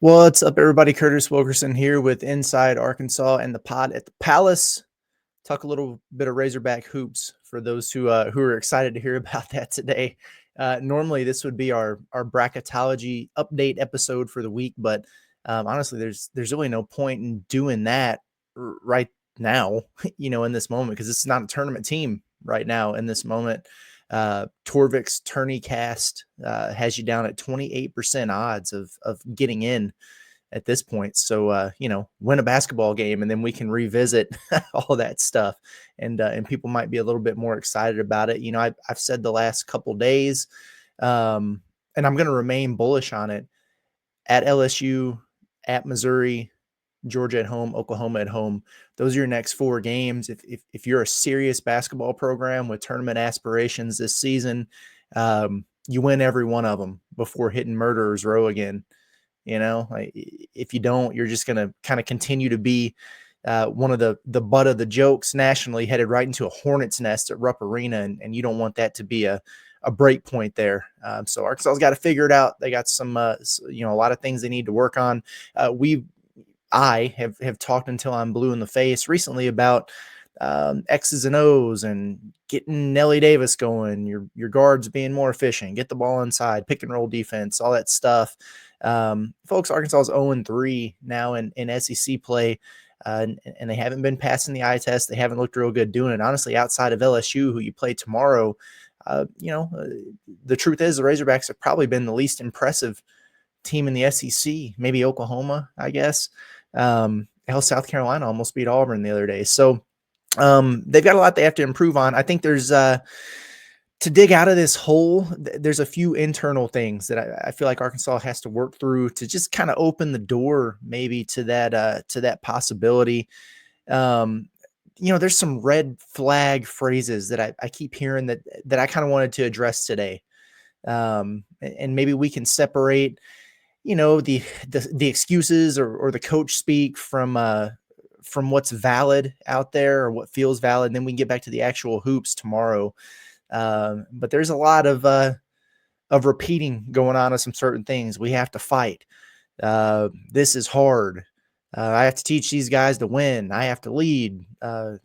What's up, everybody? Curtis Wilkerson here with Inside Arkansas and the pod at the Palace. Talk a little bit of Razorback hoops for those who are excited to hear about that today. Normally, this would be our bracketology update episode for the week, but honestly, there's really no point in doing that right now, in this moment, because it's not a tournament team right now in this moment. Torvik's tourney cast has you down at 28% odds of getting in at this point. So, win a basketball game and then we can revisit all that stuff. And people might be a little bit more excited about it. I've said the last couple days, and I'm going to remain bullish on it, at LSU, at Missouri, Georgia at home, Oklahoma at home. Those are your next four games. If you're a serious basketball program with tournament aspirations this season, you win every one of them before hitting murderer's row again. If you don't, you're just going to kind of continue to be one of the butt of the jokes nationally, headed right into a hornet's nest at Rupp Arena, and you don't want that to be a break point there. So Arkansas's got to figure it out. They got some, a lot of things they need to work on. I have talked until I'm blue in the face recently about X's and O's and getting Nelly Davis going, your guards being more efficient, get the ball inside, pick and roll defense, all that stuff. Folks, Arkansas is 0-3 now in SEC play, and they haven't been passing the eye test. They haven't looked real good doing it. Honestly, outside of LSU, who you play tomorrow, the truth is the Razorbacks have probably been the least impressive team in the SEC, maybe Oklahoma, I guess. South Carolina almost beat Auburn the other day. So they've got a lot they have to improve on. I think there's to dig out of this hole, there's a few internal things that I feel like Arkansas has to work through to just kind of open the door maybe to that possibility. There's some red flag phrases that I keep hearing that I kind of wanted to address today. And maybe we can separate the excuses or the coach speak from what's valid out there or what feels valid. And then we can get back to the actual hoops tomorrow. But there's a lot of repeating going on of some certain things. We have to fight. This is hard. I have to teach these guys to win. I have to lead.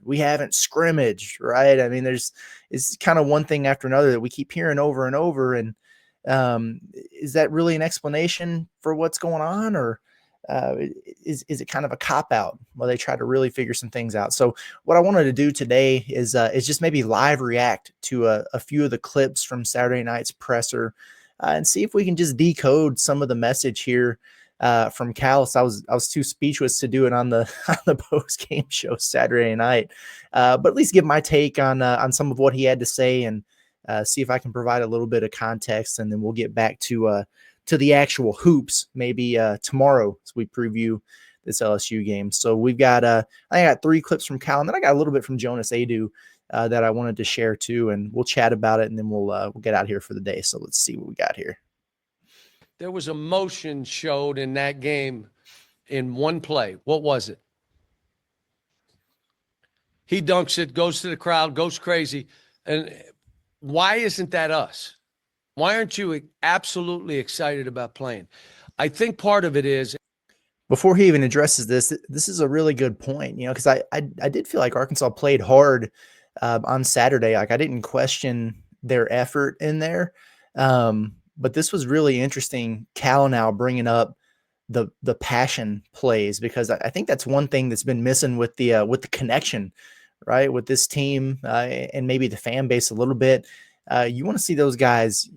We haven't scrimmaged, right? I mean, it's kind of one thing after another that we keep hearing over and over. And is that really an explanation for what's going on, or is it kind of a cop-out while they try to really figure some things out? So what I wanted to do today is just maybe live react to a few of the clips from Saturday night's presser and see if we can just decode some of the message here from Cal. I was too speechless to do it on the post game show Saturday night, but at least give my take on some of what he had to say and see if I can provide a little bit of context, and then we'll get back to the actual hoops maybe tomorrow as we preview this LSU game. So we've got I got 3 clips from Cal, and then I got a little bit from Jonas Adu that I wanted to share too, and we'll chat about it, and then we'll get out of here for the day. So let's see what we got here. There was emotion showed in that game in one play. What was it? He dunks it, goes to the crowd, goes crazy. And why isn't that us? Why aren't you absolutely excited about playing? I think part of it is. Before he even addresses this is a really good point, because I did feel like Arkansas played hard on Saturday. Like, I didn't question their effort in there. But this was really interesting. Cal now bringing up the passion plays, because I think that's one thing that's been missing with the connection, right, with this team and maybe the fan base a little bit. You want to see those guys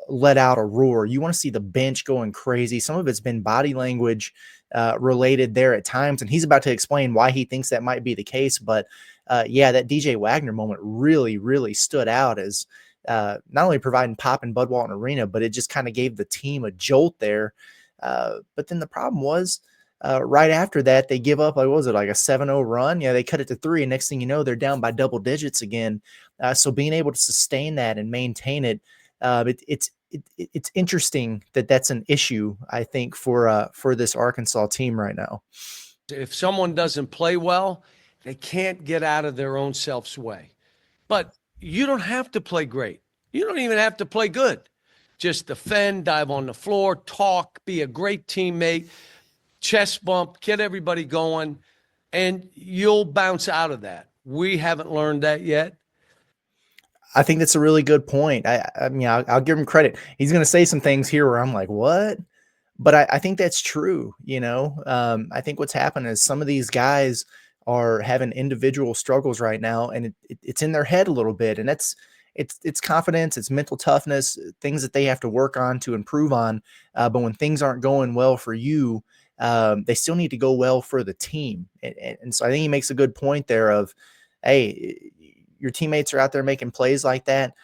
let out a roar. You want to see the bench going crazy. Some of it's been body language related there at times, and he's about to explain why he thinks that might be the case. But that DJ Wagner moment really, really stood out as not only providing pop in Bud Walton Arena, but it just kind of gave the team a jolt there. But then the problem was right after that, they give up, like a 7-0 run? Yeah, they cut it to 3, and next thing you know, they're down by double digits again. So being able to sustain that and maintain it, it's interesting that that's an issue, I think, for this Arkansas team right now. If someone doesn't play well, they can't get out of their own self's way. But you don't have to play great. You don't even have to play good. Just defend, dive on the floor, talk, be a great teammate. chest bump, get everybody going, and you'll bounce out of that. We haven't learned that yet. I think that's a really good point. I mean, I'll give him credit. He's going to say some things here where I'm like, what? But I think that's true. I think what's happened is some of these guys are having individual struggles right now, and it's in their head a little bit, and it's confidence, it's mental toughness, things that they have to work on to improve on. But when things aren't going well for you, they still need to go well for the team. And so I think he makes a good point there of, hey, your teammates are out there making plays like that.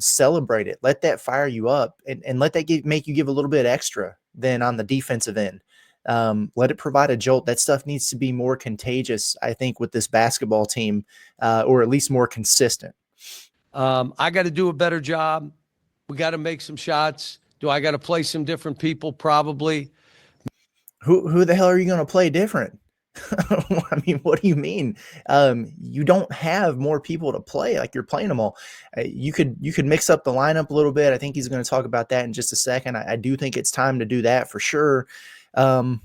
Celebrate it. Let that fire you up, and let that make you give a little bit extra than on the defensive end. Let it provide a jolt. That stuff needs to be more contagious, I think, with this basketball team, or at least more consistent. I got to do a better job. We got to make some shots. Do I got to play some different people? Probably. Who the hell are you going to play different? I mean, what do you mean? You don't have more people to play. Like, you're playing them all. You could mix up the lineup a little bit. I think he's going to talk about that in just a second. I do think it's time to do that for sure. I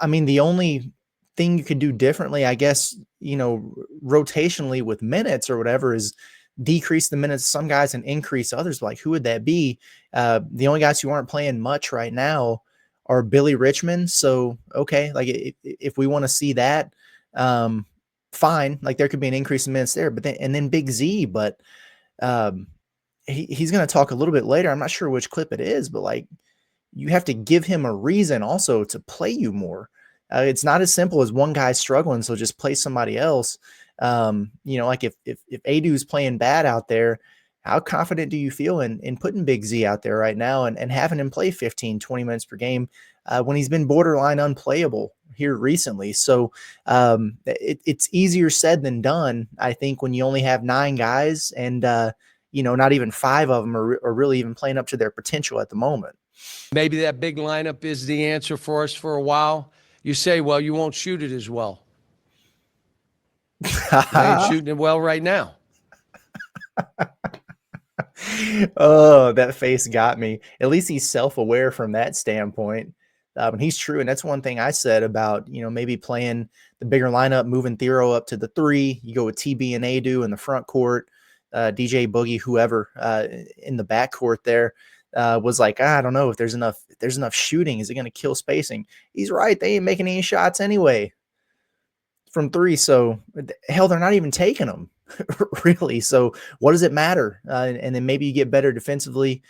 mean, the only thing you could do differently, I guess, rotationally with minutes or whatever, is decrease the minutes of some guys and increase others. Like, who would that be? The only guys who aren't playing much right now are Billy Richmond. So, okay, like, if we want to see that, fine. Like, there could be an increase in minutes there, but then Big Z, but he's going to talk a little bit later. I'm not sure which clip it is, but like, you have to give him a reason also to play you more. It's not as simple as one guy struggling, so just play somebody else. Like, if Adu's playing bad out there, how confident do you feel in putting Big Z out there right now and having him play 15, 20 minutes per game when he's been borderline unplayable here recently? So it's easier said than done, I think, when you only have 9 guys and, not even 5 of them are really even playing up to their potential at the moment. Maybe that big lineup is the answer for us for a while. You say, well, you won't shoot it as well. They ain't shooting it well right now. Oh, that face got me. At least he's self-aware from that standpoint. And he's true. And that's one thing I said about, maybe playing the bigger lineup, moving Thero up to the 3. You go with TB and Adu in the front court, DJ Boogie, whoever in the back court there. Was like, I don't know if there's enough shooting. Is it going to kill spacing? He's right. They ain't making any shots anyway from 3. So hell, they're not even taking them really. So what does it matter? And then maybe you get better defensively.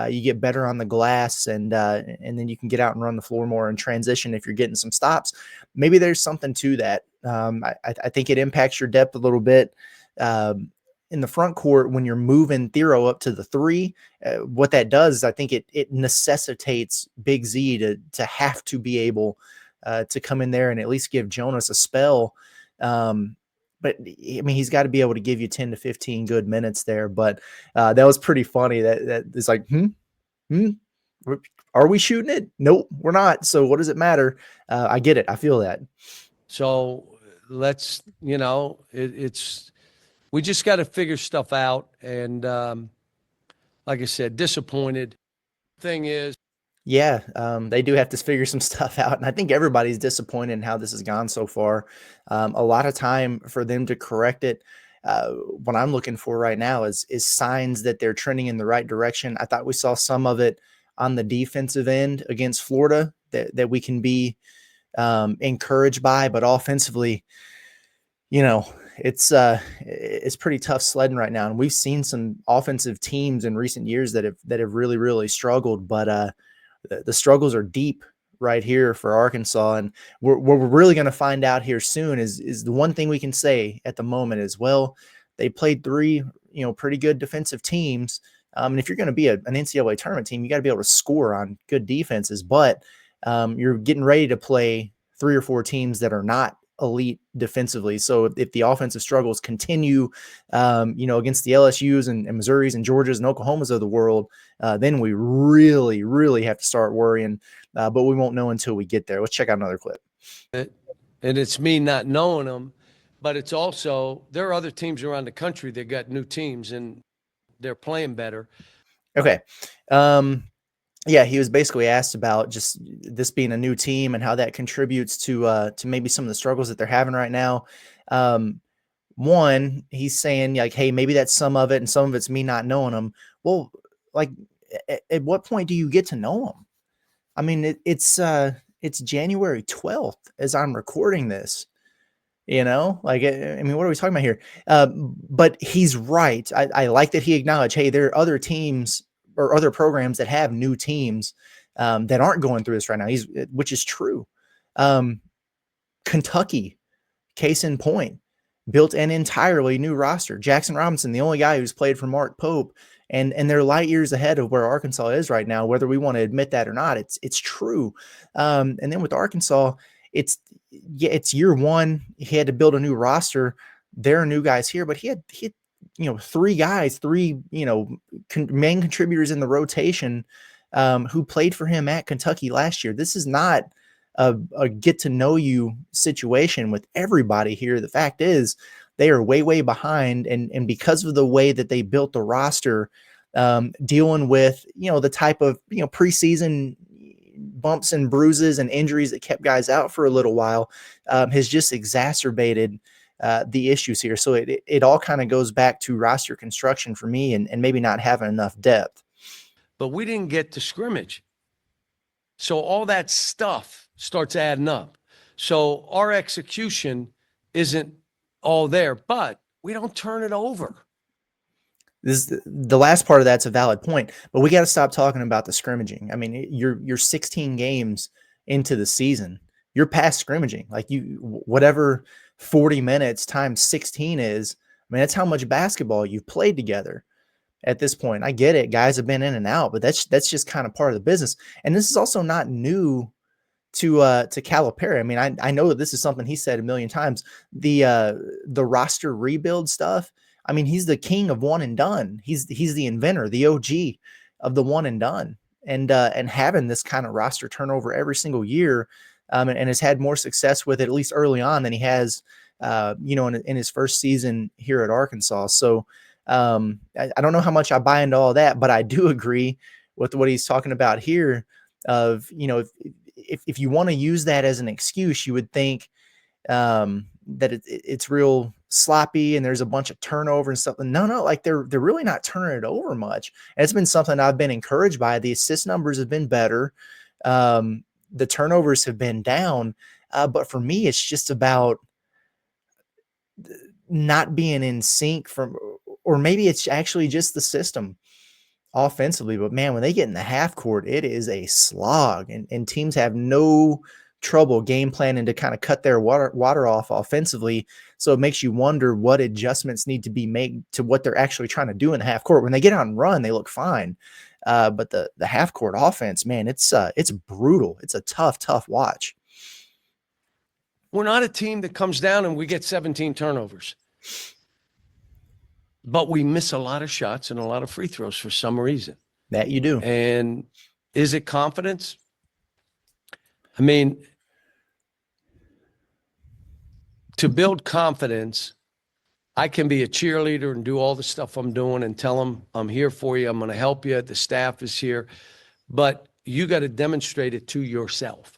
You get better on the glass, and then you can get out and run the floor more and transition if you're getting some stops. Maybe there's something to that. I think it impacts your depth a little bit. In the front court, when you're moving Thero up to the 3, what that does is I think it necessitates Big Z to have to be able to come in there and at least give Jonas a spell. But I mean, he's got to be able to give you 10 to 15 good minutes there. But that was pretty funny. That it's like, are we shooting it? Nope, we're not. So what does it matter? I get it. I feel that. So let's, it's. We just got to figure stuff out. And like I said, disappointed. Thing is. Yeah, they do have to figure some stuff out. And I think everybody's disappointed in how this has gone so far. A lot of time for them to correct it. What I'm looking for right now is signs that they're trending in the right direction. I thought we saw some of it on the defensive end against Florida that we can be encouraged by, but offensively, it's pretty tough sledding right now. And we've seen some offensive teams in recent years that have really, really struggled, but the struggles are deep right here for Arkansas. And what we're really going to find out here soon is the one thing we can say at the moment is, well, they played 3, pretty good defensive teams. And if you're going to be an NCAA tournament team, you got to be able to score on good defenses, but you're getting ready to play 3 or 4 teams that are not elite defensively. So if the offensive struggles continue, against the LSUs and Missouris and Georgias and Oklahomas of the world, then we really, really have to start worrying. But we won't know until we get there. Let's check out another clip. And it's me not knowing them, but it's also, there are other teams around the country that got new teams and they're playing better. Okay. Yeah, he was basically asked about just this being a new team and how that contributes to maybe some of the struggles that they're having right now. Um, One, he's saying like, "Hey, maybe that's some of it, and some of it's me not knowing them." Well, like, at what point do you get to know them? I mean, it's January 12th as I'm recording this. Like, I mean, what are we talking about here? But he's right. I like that he acknowledged, hey, there are other teams or other programs that have new teams that aren't going through this right now. Which is true. Um, Kentucky, case in point, built an entirely new roster. Jackson Robinson, the only guy who's played for Mark Pope, and they're light years ahead of where Arkansas is right now, whether we want to admit that or not. It's true. And then with Arkansas, it's it's year one. He had to build a new roster. There are new guys here, but he had three guys, three main contributors in the rotation who played for him at Kentucky last year. This is not a get to know you situation with everybody here. The fact is, they are way behind, and because of the way that they built the roster, dealing with the type of preseason bumps and bruises and injuries that kept guys out for a little while, has just exacerbated the issues here. So it all kind of goes back to roster construction for me, and maybe not having enough depth. But we didn't get to scrimmage. So all that stuff starts adding up. So our execution isn't all there, but we don't turn it over. The last part of that's a valid point, but we got to stop talking about the scrimmaging. I mean, you're 16 games into the season. You're past scrimmaging. Like, whatever 40 minutes times 16 is, I mean, that's how much basketball you've played together at this point. I get it. Guys have been in and out, but that's just kind of part of the business. And this is also not new to Calipari. I mean, I know that this is something he said a million times. The roster rebuild stuff. I mean, he's the king of one and done. He's the inventor, the OG of the one and done, and having this kind of roster turnover every single year, and has had more success with it, at least early on, than he has, in his first season here at Arkansas. So I don't know how much I buy into all that, but I do agree with what he's talking about here. Of if you want to use that as an excuse, you would think that it's real sloppy and there's a bunch of turnover and stuff. No, like they're really not turning it over much. And it's been something I've been encouraged by. The assist numbers have been better. The turnovers have been down. But for me, it's just about not being in sync or maybe it's actually just the system offensively. But man, when they get in the half court, it is a slog, and teams have no trouble game planning to kind of cut their water off offensively. So it makes you wonder what adjustments need to be made to what they're actually trying to do in the half court. When they get out and run, they look fine. But the half court offense, man, it's brutal. It's a tough watch. We're not a team that comes down and we get 17 turnovers. But we miss a lot of shots and a lot of free throws for some reason. That you do. And is it confidence? I mean, to build confidence, I can be a cheerleader and do all the stuff I'm doing and tell them I'm here for you. I'm going to help you. The staff is here. But you got to demonstrate it to yourself.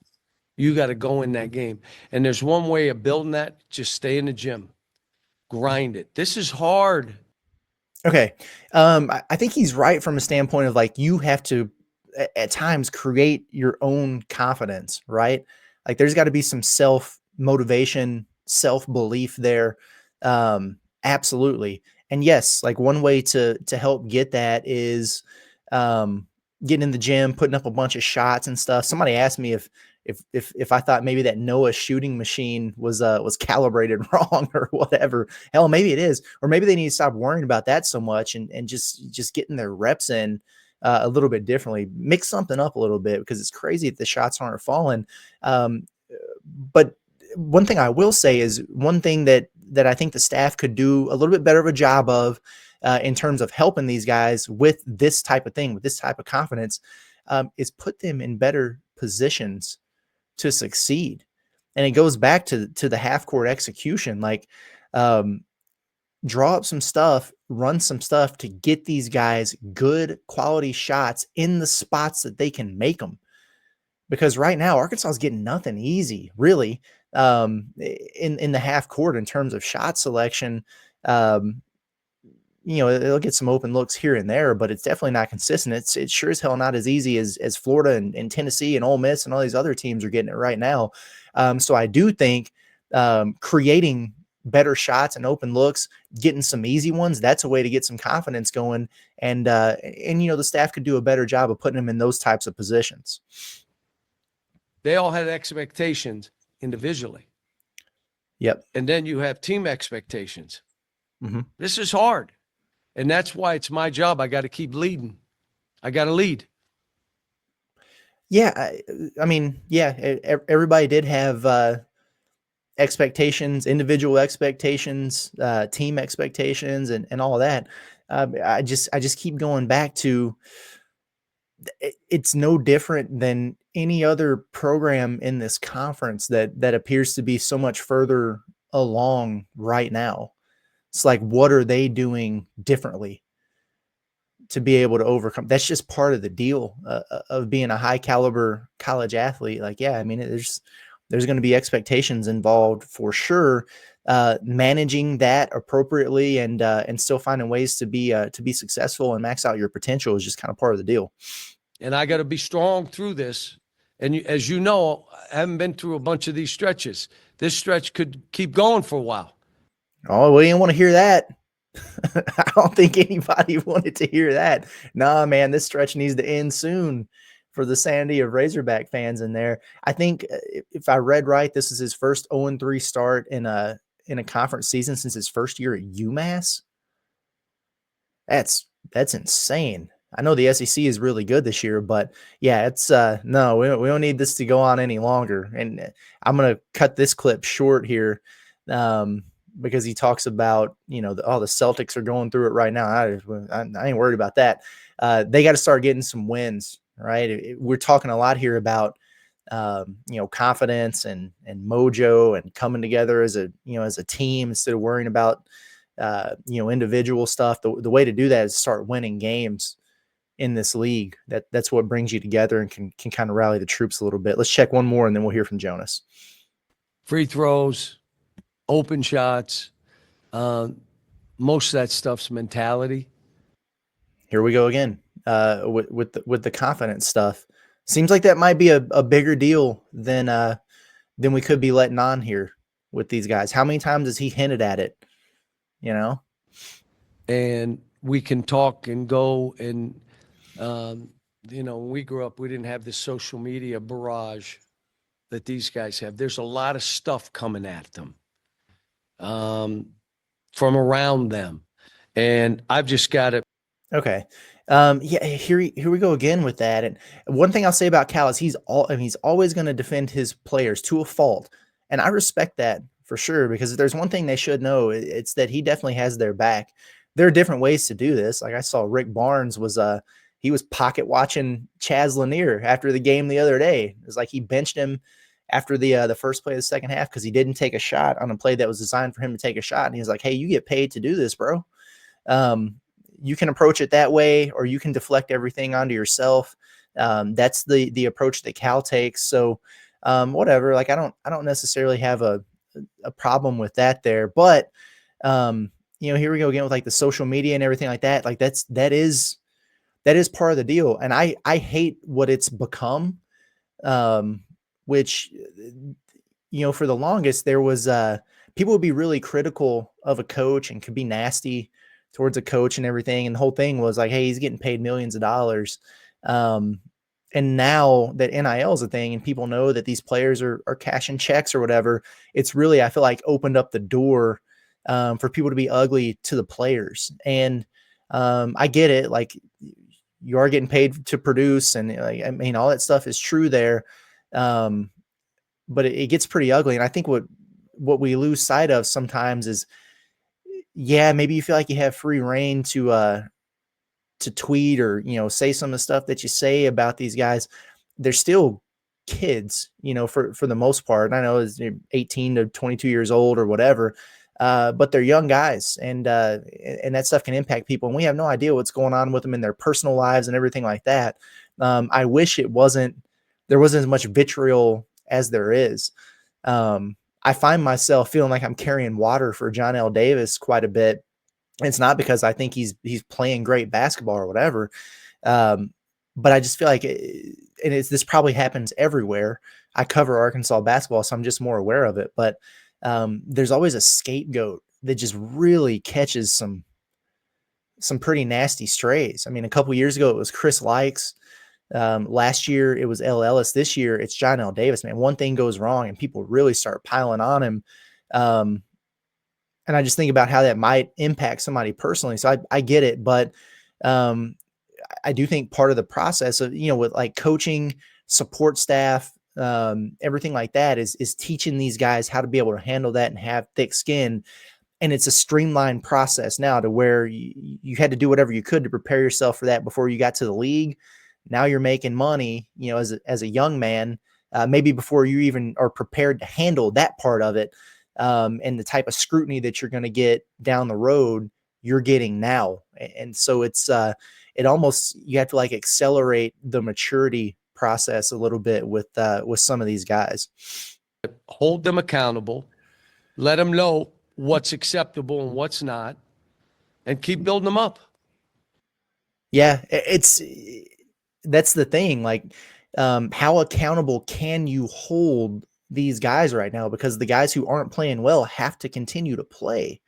You got to go in that game. And there's one way of building that. Just stay in the gym. Grind it. This is hard. Okay. I think he's right from a standpoint of like, you have to at times create your own confidence, right? Like there's got to be some self-motivation, self-belief there. Absolutely. And yes, like one way to help get that is getting in the gym, putting up a bunch of shots and stuff. Somebody asked me if I thought maybe that Noah shooting machine was calibrated wrong or whatever. Hell, maybe it is, or maybe they need to stop worrying about that so much and just getting their reps in a little bit differently. Mix something up a little bit, because it's crazy if the shots aren't falling. But one thing I will say is one thing that I think the staff could do a little bit better of a job of in terms of helping these guys with this type of thing, with this type of confidence, is put them in better positions to succeed. And it goes back to the half court execution. Like, draw up some stuff, run some stuff to get these guys good quality shots in the spots that they can make them. Because right now Arkansas is getting nothing easy, really, in the half court in terms of shot selection. Um, it'll get some open looks here and there, but it's definitely not consistent. It's sure as hell not as easy as Florida and Tennessee and Ole Miss and all these other teams are getting it right now. So I do think creating better shots and open looks, getting some easy ones, that's a way to get some confidence going. And the staff could do a better job of putting them in those types of positions. They all had expectations individually. Yep. And then you have team expectations. Mm-hmm. This is hard. And that's why it's my job. I got to keep leading. I got to lead. Yeah. I mean, yeah, everybody did have expectations, individual expectations, team expectations, and all of that. I just keep going back to it's no different than any other program in this conference that appears to be so much further along right now. It's like, what are they doing differently to be able to overcome? That's just part of the deal of being a high caliber college athlete. Like, yeah, I mean, there's going to be expectations involved for sure. Managing that appropriately and still finding ways to be successful and max out your potential is just kind of part of the deal. And I got to be strong through this. And as you know, I haven't been through a bunch of these stretches. This stretch could keep going for a while. Oh, we didn't want to hear that. I don't think anybody wanted to hear that. Nah, man, this stretch needs to end soon for the sanity of Razorback fans in there. I think if I read right, this is his first 0-3 start in a conference season since his first year at UMass. That's insane. I know the SEC is really good this year, but yeah, it's no, we don't need this to go on any longer. And I'm going to cut this clip short here. Because he talks about, the Celtics are going through it right now. I ain't worried about that. They got to start getting some wins, right? We're talking a lot here about, confidence and mojo and coming together as a team instead of worrying about, individual stuff. The way to do that is start winning games in this league. That's what brings you together and can kind of rally the troops a little bit. Let's check one more and then we'll hear from Jonas. Free throws, open shots, most of that stuff's mentality. Here we go again with the confidence stuff. Seems like that might be a bigger deal than we could be letting on here with these guys. How many times has he hinted at it? And we can talk and go and, when we grew up, we didn't have this social media barrage that these guys have. There's a lot of stuff coming at them. From around them. And I've just got to. Okay. Here we go again with that. And one thing I'll say about Cal is he's always going to defend his players to a fault. And I respect that for sure, because if there's one thing they should know, it's that he definitely has their back. There are different ways to do this. Like I saw Rick Barnes was pocket watching Chaz Lanier after the game the other day. It was like he benched him after the first play of the second half because he didn't take a shot on a play that was designed for him to take a shot. And he was like, hey, you get paid to do this, bro. You can approach it that way, or you can deflect everything onto yourself. That's the approach that Cal takes. So whatever, like I don't necessarily have a problem with that there, but here we go again with like the social media and everything like that. Like that is part of the deal. And I hate what it's become. Which, for the longest, there was people would be really critical of a coach and could be nasty towards a coach and everything. And the whole thing was like, hey, he's getting paid millions of dollars. And now that NIL is a thing and people know that these players are cashing checks or whatever, it's really, I feel like, opened up the door for people to be ugly to the players. And I get it. Like, you are getting paid to produce, and all that stuff is true there. But it gets pretty ugly. And I think what we lose sight of sometimes is, maybe you feel like you have free reign to tweet or, say some of the stuff that you say about these guys. They're still kids, for the most part. And I know it's 18 to 22 years old or whatever. but they're young guys, and that stuff can impact people, and we have no idea what's going on with them in their personal lives and everything like that. I wish there wasn't as much vitriol as there is. I find myself feeling like I'm carrying water for John L. Davis quite a bit. It's not because I think he's playing great basketball or whatever, but I just feel like this probably happens everywhere. I cover Arkansas basketball, so I'm just more aware of it. But there's always a scapegoat that just really catches some pretty nasty strays. I mean, a couple years ago it was Chris Likes. Last year it was L. Ellis. This year it's John L. Davis. Man, one thing goes wrong and people really start piling on him. And I just think about how that might impact somebody personally. So I get it, but I do think part of the process of, with like coaching, support staff, everything like that is teaching these guys how to be able to handle that and have thick skin. And it's a streamlined process now to where you had to do whatever you could to prepare yourself for that before you got to the league. Now you're making money, as a young man, maybe before you even are prepared to handle that part of it. And the type of scrutiny that you're going to get down the road, you're getting now. And so it's, it almost, you have to like accelerate the maturity process a little bit with some of these guys. Hold them accountable, let them know what's acceptable and what's not, and keep building them up. Yeah, that's the thing. Like, how accountable can you hold these guys right now? Because the guys who aren't playing well have to continue to play.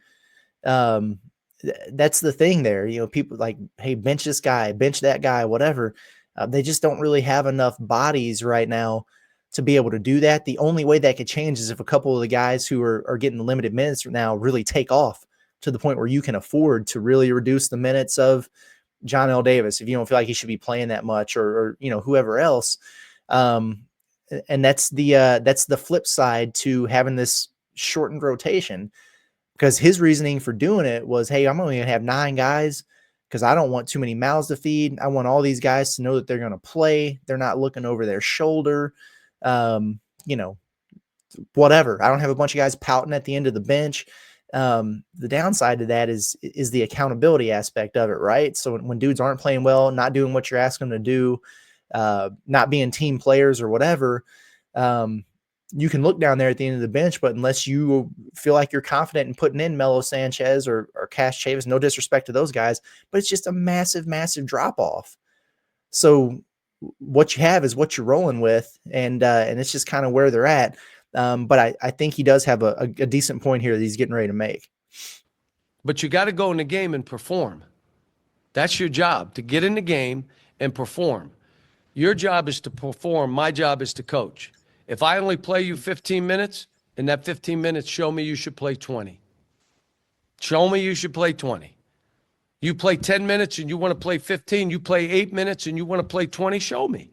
That's the thing there. People like, hey, bench this guy, bench that guy, whatever. They just don't really have enough bodies right now to be able to do that. The only way that could change is if a couple of the guys who are getting limited minutes now really take off to the point where you can afford to really reduce the minutes of John L. Davis if you don't feel like he should be playing that much, or whoever else. And that's the flip side to having this shortened rotation, because his reasoning for doing it was, hey, I'm only gonna have 9 guys because I don't want too many mouths to feed. I want all these guys to know that they're gonna play. They're not looking over their shoulder. Whatever. I don't have a bunch of guys pouting at the end of the bench. The downside to that is the accountability aspect of it, right? So when dudes aren't playing well, not doing what you're asking them to do, not being team players or whatever, you can look down there at the end of the bench, but unless you feel like you're confident in putting in Melo Sanchez or Cash Chavis, no disrespect to those guys, but it's just a massive, massive drop off. So what you have is what you're rolling with, and it's just kind of where they're at. But I think he does have a decent point here that he's getting ready to make. But you got to go in the game and perform. That's your job, to get in the game and perform. Your job is to perform. My job is to coach. If I only play you 15 minutes, in that 15 minutes, show me you should play 20. Show me you should play 20. You play 10 minutes and you want to play 15. You play 8 minutes and you want to play 20. Show me.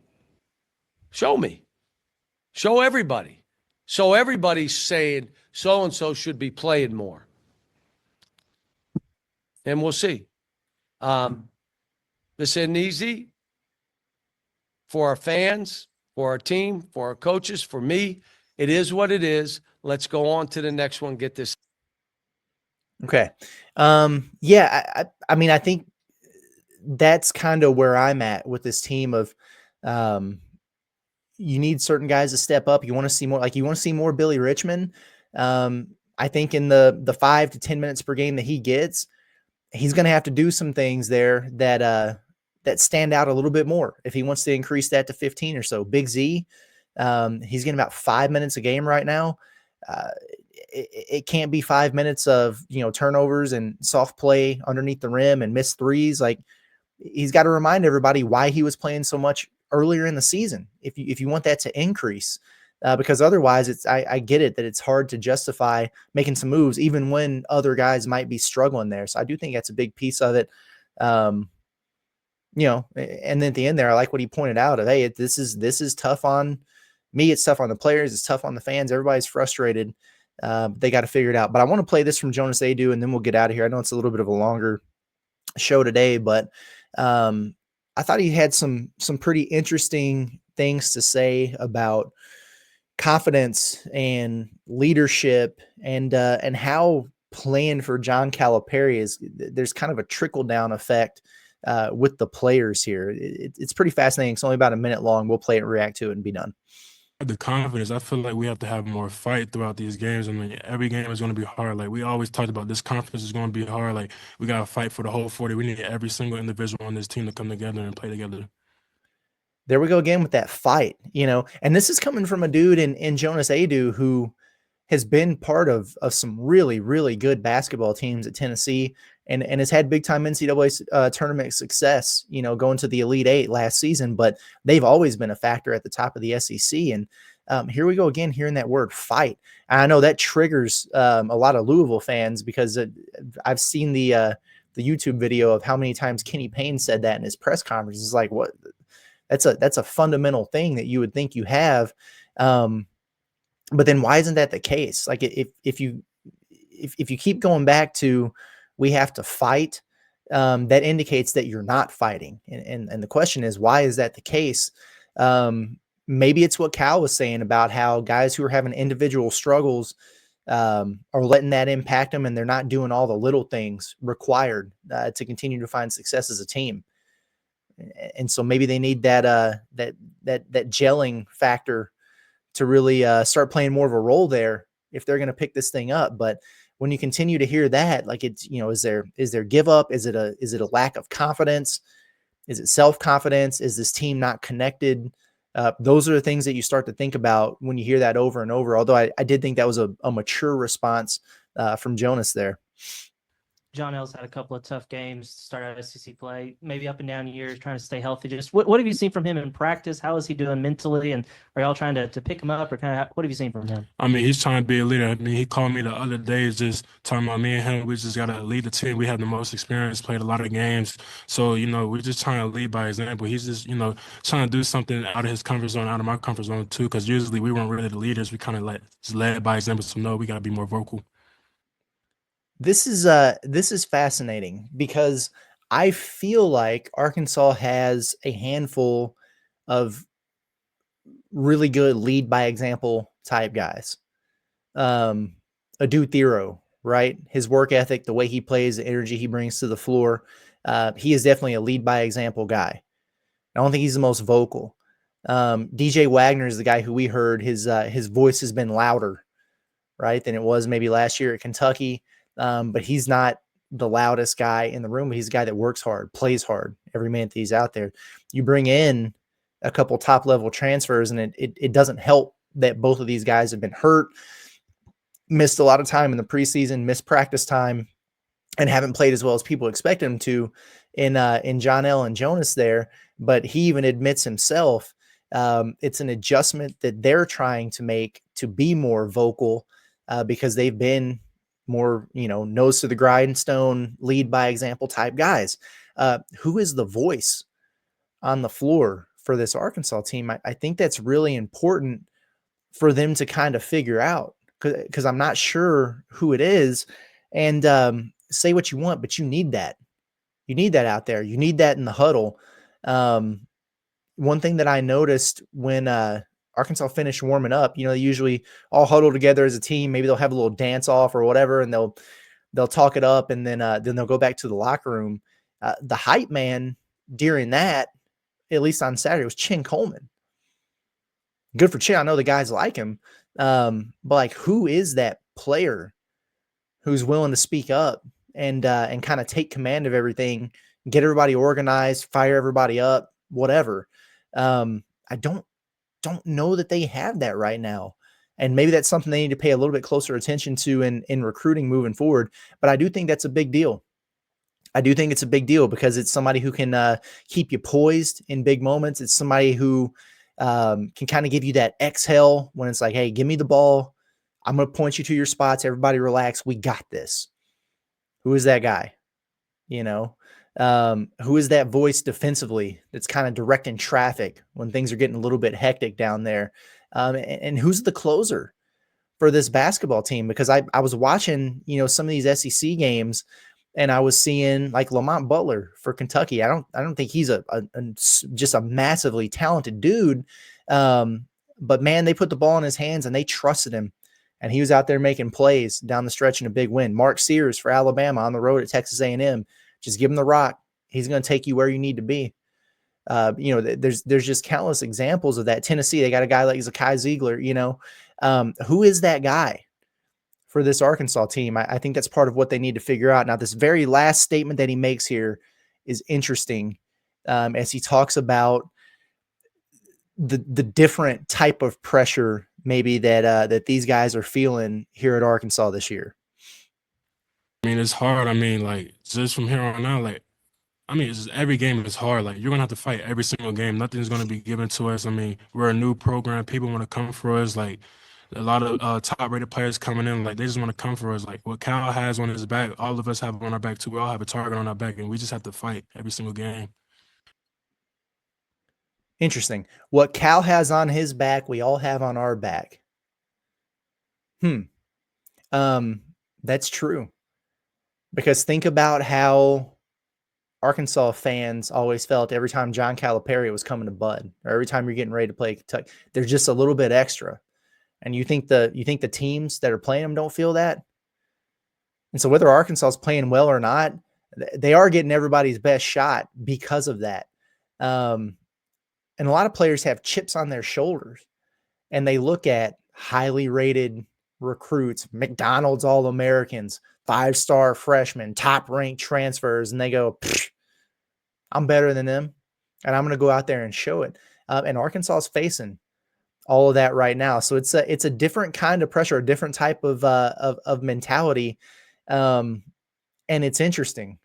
Show me. Show everybody. So everybody's saying so-and-so should be playing more. And we'll see. This isn't easy for our fans, for our team, for our coaches, for me. It is what it is. Let's go on to the next one. Get this. Okay. Yeah, I mean, I think that's kind of where I'm at with this team of, you need certain guys to step up. You want to see more, like you want to see more Billy Richmond. I think in the 5 to 10 minutes per game that he gets, he's going to have to do some things there that stand out a little bit more if he wants to increase that to 15 or so. Big Z, he's getting about 5 minutes a game right now. It can't be 5 minutes of, turnovers and soft play underneath the rim and missed threes. Like, he's got to remind everybody why he was playing so much earlier in the season, if you want that to increase, because otherwise I get it that it's hard to justify making some moves even when other guys might be struggling there. So I do think that's a big piece of it. And then at the end there, I like what he pointed out of, hey, this is tough on me. It's tough on the players. It's tough on the fans. Everybody's frustrated. They got to figure it out. But I want to play this from Jonas Adu, and then we'll get out of here. I know it's a little bit of a longer show today, but I thought he had some pretty interesting things to say about confidence and leadership and how playing for John Calipari is there's kind of a trickle down effect with the players here. It's pretty fascinating. It's only about a minute long. We'll play it, react to it, and be done. The confidence, I feel like we have to have more fight throughout these games. I mean, every game is going to be hard. Like we always talked about, this conference is going to be hard. Like we got to fight for the whole 40. We need every single individual on this team to come together and play together. There we go again with that fight, and this is coming from a dude in Jonas Adu who has been part of some really, really good basketball teams at Tennessee and has had big time NCAA tournament success, going to the Elite Eight last season, but they've always been a factor at the top of the SEC. And here we go again, hearing that word fight. And I know that triggers a lot of Louisville fans because I've seen the YouTube video of how many times Kenny Payne said that in his press conference. It's like, what? That's a fundamental thing that you would think you have. But then why isn't that the case? Like if you keep going back to, we have to fight, that indicates that you're not fighting. And the question is, why is that the case? Maybe it's what Cal was saying about how guys who are having individual struggles are letting that impact them, and they're not doing all the little things required to continue to find success as a team. And so maybe they need that gelling factor to really start playing more of a role there if they're going to pick this thing up. But when you continue to hear that, like it's, is there give up? Is it a lack of confidence? Is it self-confidence? Is this team not connected? Those are the things that you start to think about when you hear that over and over. Although I did think that was a mature response from Jonas there. John L's had a couple of tough games to start out SEC play, maybe up and down years, trying to stay healthy. Just what have you seen from him in practice? How is he doing mentally? And are y'all trying to pick him up, or what have you seen from him? I mean, he's trying to be a leader. I mean, he called me the other day, just talking about me and him. We just got to lead the team. We have the most experience, played a lot of games. So, we're just trying to lead by example. He's just, trying to do something out of his comfort zone, out of my comfort zone too, because usually we weren't really the leaders. We kind of just led by example. So, no, we got to be more vocal. This is fascinating because I feel like Arkansas has a handful of really good lead by example type guys. Adu Thero, right? His work ethic, the way he plays, the energy he brings to the floor. He is definitely a lead by example guy. I don't think he's the most vocal. DJ Wagner is the guy who we heard his voice has been louder, right, than it was maybe last year at Kentucky. But he's not the loudest guy in the room. He's a guy that works hard, plays hard every minute that he's out there. You bring in a couple top level transfers, and it doesn't help that both of these guys have been hurt, missed a lot of time in the preseason, missed practice time, and haven't played as well as people expect him to in John L. and Jonas there. But he even admits himself, it's an adjustment that they're trying to make to be more vocal because they've been more, nose to the grindstone, lead by example type guys. Who is the voice on the floor for this Arkansas team? I think that's really important for them to kind of figure out, because I'm not sure who it is. And say what you want, but you need that. You need that out there. You need that in the huddle. One thing that I noticed when Arkansas finished warming up, they usually all huddle together as a team. Maybe they'll have a little dance off or whatever, and they'll talk it up, and then they'll go back to the locker room. The hype man during that, at least on Saturday, was Chin Coleman. Good for Chin. I know the guys like him, but like, who is that player who's willing to speak up and kind of take command of everything, get everybody organized, fire everybody up, whatever? I don't know that they have that right now. And maybe that's something they need to pay a little bit closer attention to in recruiting moving forward. But I do think that's a big deal. I do think it's a big deal because it's somebody who can keep you poised in big moments. It's somebody who can kind of give you that exhale when it's like, hey, give me the ball. I'm going to point you to your spots. Everybody relax. We got this. Who is that guy? Who is that voice defensively that's kind of directing traffic when things are getting a little bit hectic down there? And who's the closer for this basketball team? Because I was watching, some of these SEC games, and I was seeing like Lamont Butler for Kentucky. I don't think he's just a massively talented dude. But man, they put the ball in his hands and they trusted him and he was out there making plays down the stretch in a big win. Mark Sears for Alabama on the road at Texas A&M. Just give him the rock. He's going to take you where you need to be. There's just countless examples of that. Tennessee, they got a guy like Zakai Ziegler. Who is that guy for this Arkansas team? I think that's part of what they need to figure out. Now, this very last statement that he makes here is interesting, as he talks about the different type of pressure maybe that these guys are feeling here at Arkansas this year. I mean, it's hard. I mean, like, just from here on out, like, I mean, it's just every game is hard. Like, you're going to have to fight every single game. Nothing's going to be given to us. I mean, we're a new program. People want to come for us. Like, a lot of top-rated players coming in. Like, they just want to come for us. Like, what Cal has on his back, all of us have on our back, too. We all have a target on our back, and we just have to fight every single game. Interesting. What Cal has on his back, we all have on our back. That's true. Because think about how Arkansas fans always felt every time John Calipari was coming to Bud, or every time you're getting ready to play Kentucky. There's just a little bit extra. And you think the teams that are playing them don't feel that? And so whether Arkansas is playing well or not, they are getting everybody's best shot because of that. And a lot of players have chips on their shoulders, and they look at highly rated recruits, McDonald's All-Americans, 5-star freshmen, top-ranked transfers, and they go, I'm better than them, and I'm going to go out there and show it. And Arkansas is facing all of that right now. So it's a different kind of pressure, a different type of mentality. And it's interesting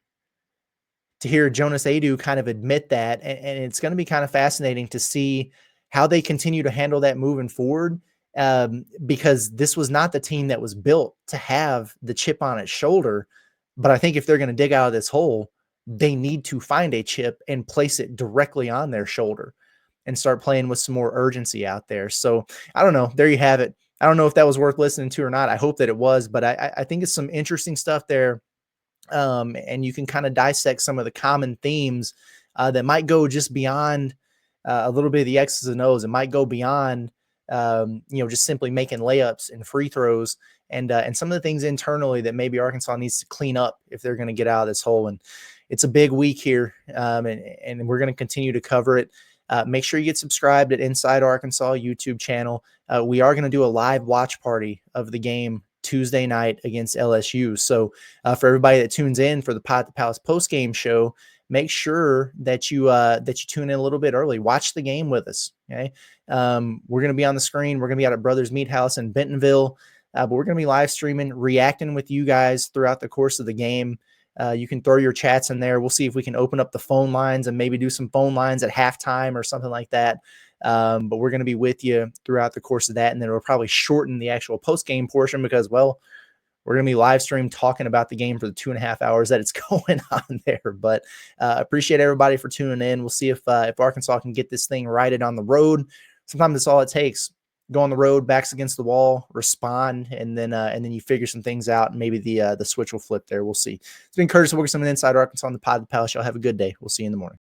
to hear Jonas Adu kind of admit that. And it's going to be kind of fascinating to see how they continue to handle that moving forward. Because this was not the team that was built to have the chip on its shoulder. But I think if they're going to dig out of this hole, they need to find a chip and place it directly on their shoulder and start playing with some more urgency out there. So I don't know. There you have it. I don't know if that was worth listening to or not. I hope that it was, but I think it's some interesting stuff there. And you can kind of dissect some of the common themes that might go just beyond a little bit of the X's and O's. It might go beyond, just simply making layups and free throws and some of the things internally that maybe Arkansas needs to clean up if they're going to get out of this hole. And it's a big week here, and we're going to continue to cover it. Make sure you get subscribed at Inside Arkansas YouTube channel. We are going to do a live watch party of the game Tuesday night against LSU. So for everybody that tunes in for the Pod at the Palace post-game show, make sure that you tune in a little bit early. Watch the game with us. Okay. We're going to be on the screen. We're going to be out at Brothers Meat House in Bentonville, but we're going to be live streaming, reacting with you guys throughout the course of the game. You can throw your chats in there. We'll see if we can open up the phone lines and maybe do some phone lines at halftime or something like that. But we're going to be with you throughout the course of that. And then we'll probably shorten the actual post-game portion because, well, we're going to be live stream talking about the game for the 2.5 hours that it's going on there. But appreciate everybody for tuning in. We'll see if Arkansas can get this thing righted on the road. Sometimes that's all it takes. Go on the road, backs against the wall, respond, and then you figure some things out. And maybe the switch will flip there. We'll see. It's been Curtis Wilkerson with Inside Arkansas on the Pod of the Palace. Y'all have a good day. We'll see you in the morning.